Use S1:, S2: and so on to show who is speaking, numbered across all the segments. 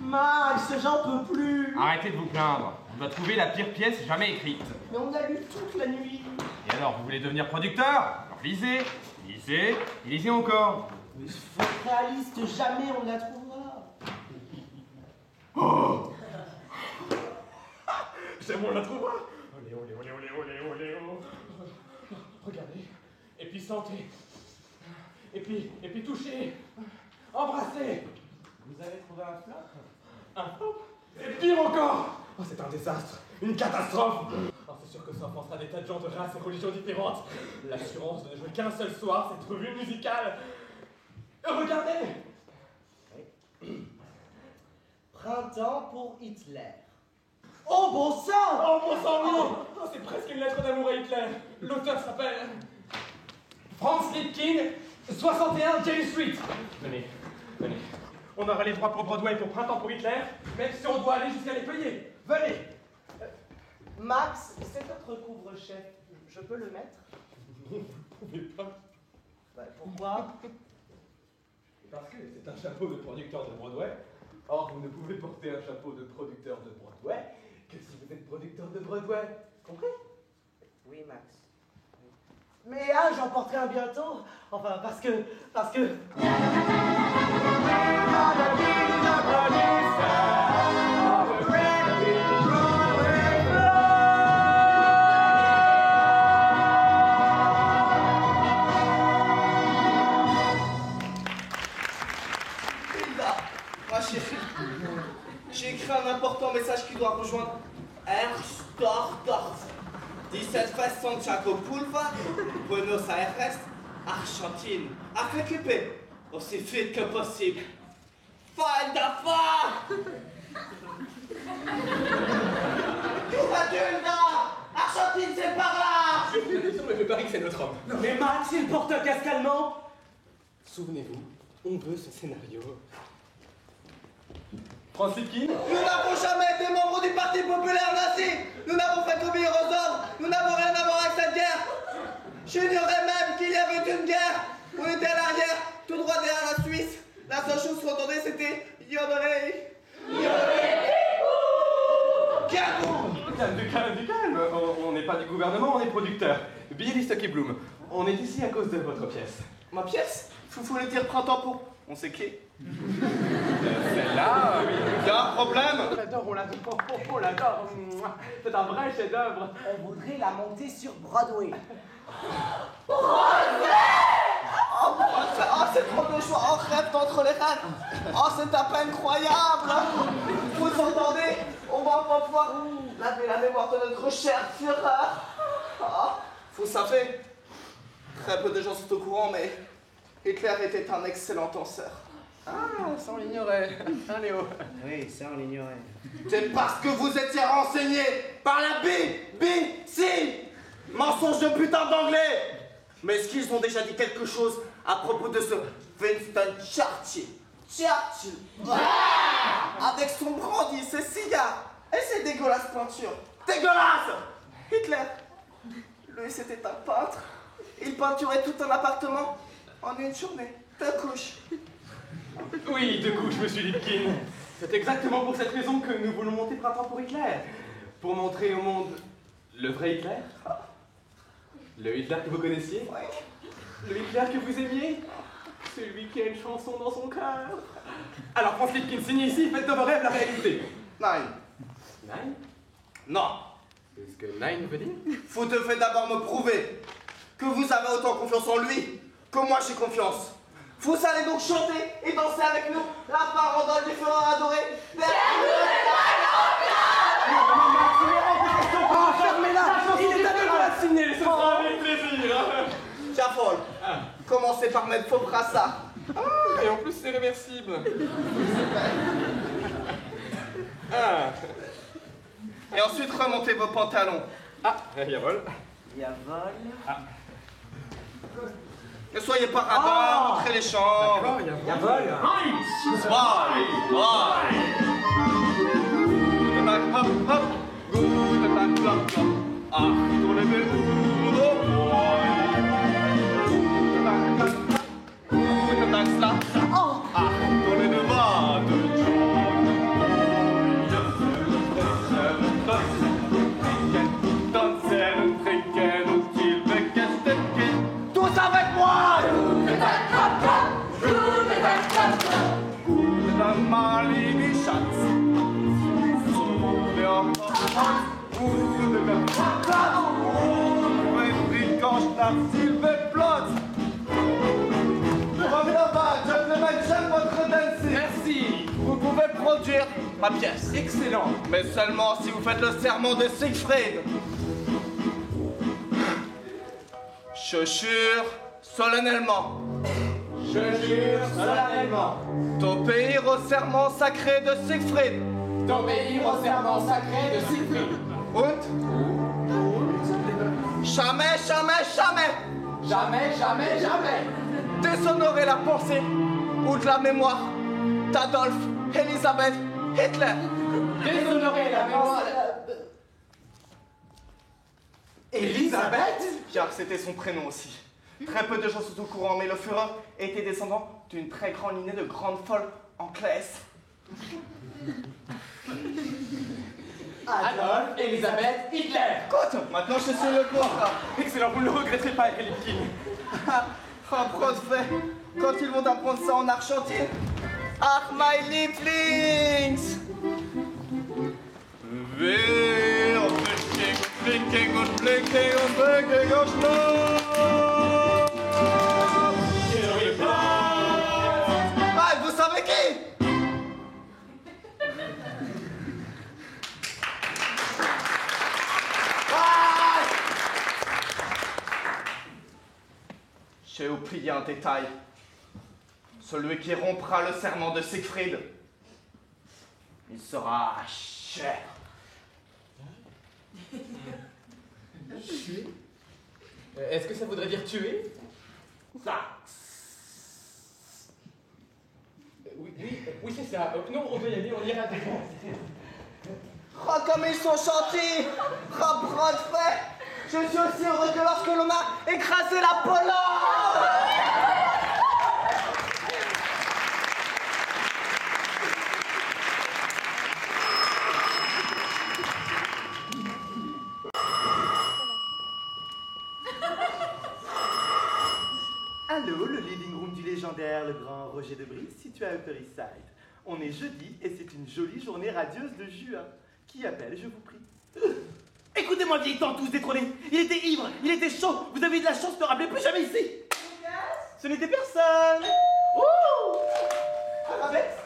S1: Max, j'en peux plus.
S2: Arrêtez de vous plaindre. On doit trouver la pire pièce jamais écrite.
S1: Mais on a lu toute la nuit.
S2: Et alors, vous voulez devenir producteur? Alors lisez, lisez, et lisez encore.
S1: Mais faut être réaliste, jamais on la trouvera.
S2: Oh. C'est bon, on la trouvera. Olé, olé, olé, olé, olé, olé, olé. Regardez, et puis sentez, et puis touchez, embrassez.
S1: Vous avez trouvé un flop?
S2: Un flop? Et pire encore. Oh, c'est un désastre, une catastrophe. Oh, c'est sûr que ça offensera des tas de gens de races et religions différentes. L'assurance de ne jouer qu'un seul soir cette revue musicale. Regardez.
S1: Printemps pour Hitler. Oh bon sang!
S2: Oh mon sang, oui! Oh, c'est presque une lettre d'amour à Hitler. L'auteur s'appelle Franz Liebkin, 61 Jane Street. Venez, venez. On aura les droits pour Broadway pour Printemps pour Hitler, même si on doit aller jusqu'à les payer. Venez!
S1: Max, c'est votre couvre-chef. Je peux le mettre?
S2: Vous pouvez pas.
S1: Bah, pourquoi?
S2: Parce que c'est un chapeau de producteur de Broadway. Or, vous ne pouvez porter un chapeau de producteur de Broadway que si vous êtes producteur de Broadway. Compris?
S1: Oui, Max. Mais j'en porterai un bientôt. Enfin, parce que...
S3: Hilda, ma chérie, j'ai écrit un important message qui doit rejoindre Erstordorf, 17 Fest Santiago Pulva, Buenos Aires, Argentine, à récupérer aussi vite que possible. Fin d'affaires! Hilda, Argentine, c'est par là!
S2: Mais je parie que c'est notre homme.
S1: Mais Max, il porte un casque allemand.
S2: Souvenez-vous, on veut ce scénario. Franz Liebkin?
S3: Nous n'avons jamais été membres du Parti populaire nazi. Nous n'avons fait qu'obéir aux ordres. Nous n'avons rien à voir avec cette guerre. J'ignorais même qu'il y avait une guerre. On était à l'arrière, tout droit derrière la Suisse. La seule chose qu'on entendait, c'était yodelé. Yodelé.
S2: Calme. On n'est pas du gouvernement, on est producteur. Billy Stocky Bloom. On est ici à cause de votre pièce.
S3: Ma pièce? Faut le dire printemps pour... On sait qui?
S2: Celle-là, oui.
S3: Y a un problème?
S2: On l'adore, on l'adore. C'est un vrai chef-d'œuvre.
S1: On voudrait la monter sur Broadway.
S3: Oh, c'est trop de choix. On rêve d'entre les rêves. Oh, c'est à peine croyable. Vous entendez? On va pas pouvoir laver la mémoire de notre cher Führer. Oh, vous savez, très peu de gens sont au courant, mais Hitler était un excellent danseur.
S2: Ah, ça on l'ignorait. Hein, Léo?
S1: Oui, ça on l'ignorait.
S3: C'est parce que vous étiez renseigné par la BBC. Mensonge de putain d'anglais. Mais est-ce qu'ils ont déjà dit quelque chose à propos de ce Winston Churchill? Avec son brandy, ses cigares et ses dégueulasses peintures. Dégueulasse! Hitler, lui c'était un peintre. Il peinturait tout un appartement en une journée. 2 couches.
S2: Oui, 2 couches, monsieur Liebkin. C'est exactement pour cette raison que nous voulons monter Printemps pour Hitler. Pour montrer au monde le vrai Hitler. Le Hitler que vous connaissiez. Le Hitler que vous aimiez. Celui qui a une chanson dans son cœur. Alors, Franz Liebkin, signez ici, faites de vos rêves la réalité.
S3: Nine.
S2: Nine?
S3: Non.
S2: Qu'est-ce que Nine veut dire?
S3: Vous devez d'abord me prouver que vous avez autant confiance en lui que moi j'ai confiance. Vous allez donc chanter et danser avec nous la parole du Führer adoré.
S1: Oh, fermez-la! Il est à nous la signer!
S2: Ce sera avec plaisir.
S3: Tiens, Paul, commencez par mettre vos brassards.
S2: Et en plus, c'est réversible.
S3: Et ensuite, remontez vos pantalons.
S2: Ah, Yavol.
S1: Yavol.
S3: Ne soyez pas radins, montrez les chambres.
S1: Yavol.
S3: Guten Tag, hop, hop. Guten Tag, plop, plop. Ach, du liebe Udo Boy. Guten Tag, plop, plop. Guten Tag, slap, slap. Ach, du liebe Warte, John. Marlene Schatz. J'aime votre dancing.
S2: Merci.
S3: Vous pouvez produire ma pièce.
S2: Excellent.
S3: Mais seulement si vous faites le serment de Siegfried. Je jure solennellement
S2: Je jure solennellement
S3: d'obéir au serment sacré de Siegfried.
S2: d'obéir au serment sacré de Siegfried.
S3: Und jamais, jamais, jamais
S2: Jamais, jamais, jamais
S3: déshonorer la pensée ou de la mémoire d'Adolf Elisabeth Hitler.
S2: déshonorer la mémoire. Elisabeth?
S3: Car c'était son prénom aussi. Très peu de gens sont au courant, mais le Führer était descendant d'une très grande lignée de grandes folles anglaises.
S2: Adolf Elisabeth Hitler.
S3: Écoute, maintenant je suis le contrat.
S2: Excellent, vous ne le regretterez pas, Lipkin.
S3: Ah, Prospect, quand ils vont apprendre ça en Argentine. Ach, mein Lieblings! Wir blinking und blinking und blinking und Schluss! Ah, vous savez qui? Ah! J'ai oublié un détail. Celui qui rompra le serment de Siegfried, il sera cher.
S2: Tuer? Est-ce que ça voudrait dire tuer?
S3: Ça.
S2: Oui, c'est ça. Non, on doit y aller, on ira devant.
S3: Oh, comme ils sont gentils! Oh, Prospect! Je suis aussi heureux que lorsque l'on a écrasé la Pologne!
S4: Allô, le living room du légendaire, le grand Roger de Brice, situé à Upper East Side. On est jeudi et c'est une jolie journée radieuse de juin. Qui appelle, je vous prie? Écoutez-moi, vieille tantouze détrônée. Il était ivre, il était chaud. Vous avez eu de la chance, ne rappelez plus jamais ici. Ce n'était personne. Ouh! Arabesque.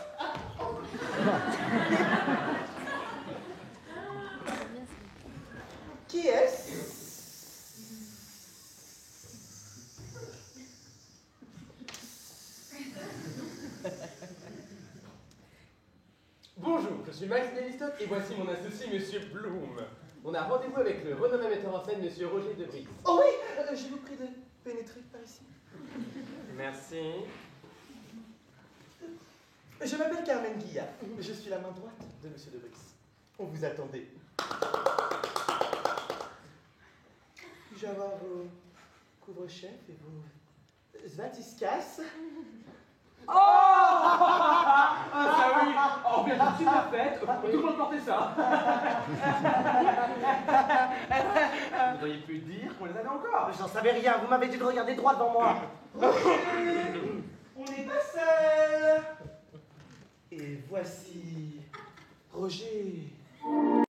S4: Qui est-ce?
S2: Bonjour, je suis Max Bellistock et voici mon associé, Monsieur Bloom. On a rendez-vous avec le renommé metteur en scène, Monsieur Roger de Brice.
S4: Oh oui, je vous prie de pénétrer par ici.
S2: Merci.
S4: Je m'appelle Carmen Guillard. Je suis la main droite de Monsieur de Brice. On vous attendait. Puis-je avoir vos couvre-chefs et vos svatiskas?
S2: Oh ah, ça oui. Oh, bien sûr, super fête. Tout le monde portait ça. Vous auriez pu dire qu'on les avait encore.
S1: J'en savais rien, vous m'avez dit de regarder droit devant moi.
S4: On n'est pas seul. Et voici Roger